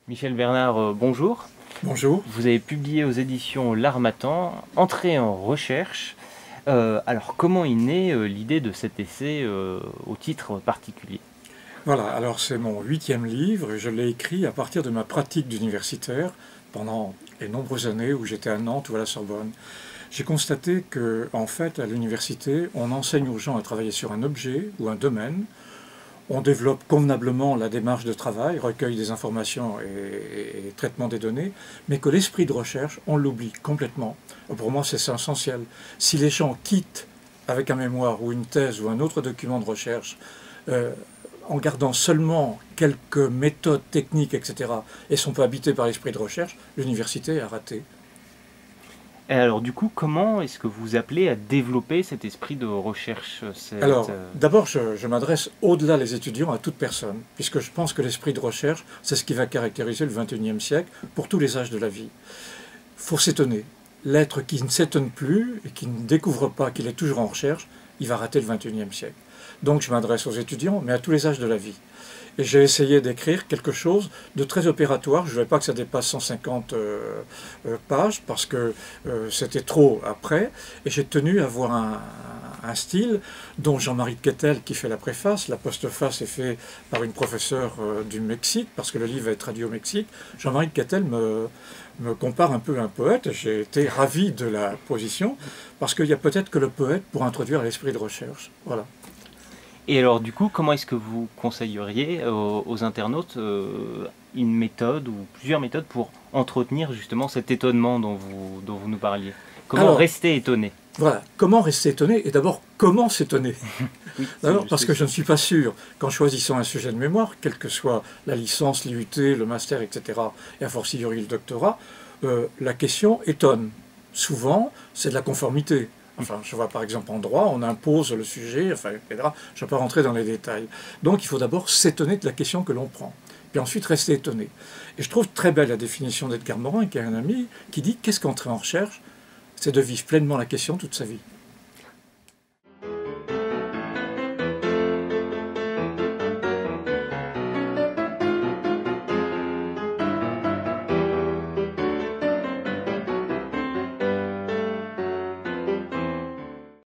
Michel Bernard, bonjour. Bonjour. Vous avez publié aux éditions L'Harmattan, Entrée en recherche. Alors, comment est née l'idée de cet essai au titre particulier? Voilà, alors c'est mon 8e livre et je l'ai écrit à partir de ma pratique d'universitaire pendant les nombreuses années où j'étais à Nantes ou à la Sorbonne. J'ai constaté que, en fait, à l'université, on enseigne aux gens à travailler sur un objet ou un domaine. On développe convenablement la démarche de travail, recueil des informations et traitement des données, mais que l'esprit de recherche, on l'oublie complètement. Pour moi, c'est essentiel. Si les gens quittent avec un mémoire ou une thèse ou un autre document de recherche, euh, en gardant seulement quelques méthodes techniques, etc., et sont pas habités par l'esprit de recherche, l'université a raté. Et alors, du coup, comment est-ce que vous appelez à développer cet esprit de recherche Alors, d'abord, je m'adresse au-delà des étudiants à toute personne, puisque je pense que l'esprit de recherche, c'est ce qui va caractériser le XXIe siècle pour tous les âges de la vie. Il faut s'étonner. L'être qui ne s'étonne plus et qui ne découvre pas qu'il est toujours en recherche, il va rater le XXIe siècle. Donc je m'adresse aux étudiants, mais à tous les âges de la vie. Et j'ai essayé d'écrire quelque chose de très opératoire. Je ne voulais pas que ça dépasse 150 pages parce que c'était trop après. Et j'ai tenu à avoir un style dont Jean-Marie Quettel, qui fait la préface, la postface est faite par une professeure du Mexique, parce que le livre est traduit au Mexique. Jean-Marie Quettel me compare un peu à un poète. J'ai été ravi de la position, parce qu'il y a peut-être que le poète pour introduire l'esprit de recherche. Voilà. Et alors, du coup, comment est-ce que vous conseilleriez aux internautes une méthode ou plusieurs méthodes pour entretenir justement cet étonnement dont vous nous parliez? Comment Alors, rester étonné? voilà, comment rester étonné? Et d'abord, comment s'étonner? Oui, D'abord, parce que je ne suis pas sûr qu'en choisissant un sujet de mémoire, quelle que soit la licence, l'IUT, le master, etc., et a fortiori le doctorat, la question étonne. Souvent, c'est de la conformité. Enfin, je vois par exemple en droit, on impose le sujet, enfin, etc. Je ne vais pas rentrer dans les détails. Donc, il faut d'abord s'étonner de la question que l'on prend. Puis ensuite, rester étonné. Et je trouve très belle la définition d'Edgar Morin, qui est un ami, qui dit qu'est-ce qu'entrer en recherche? C'est de vivre pleinement la question toute sa vie.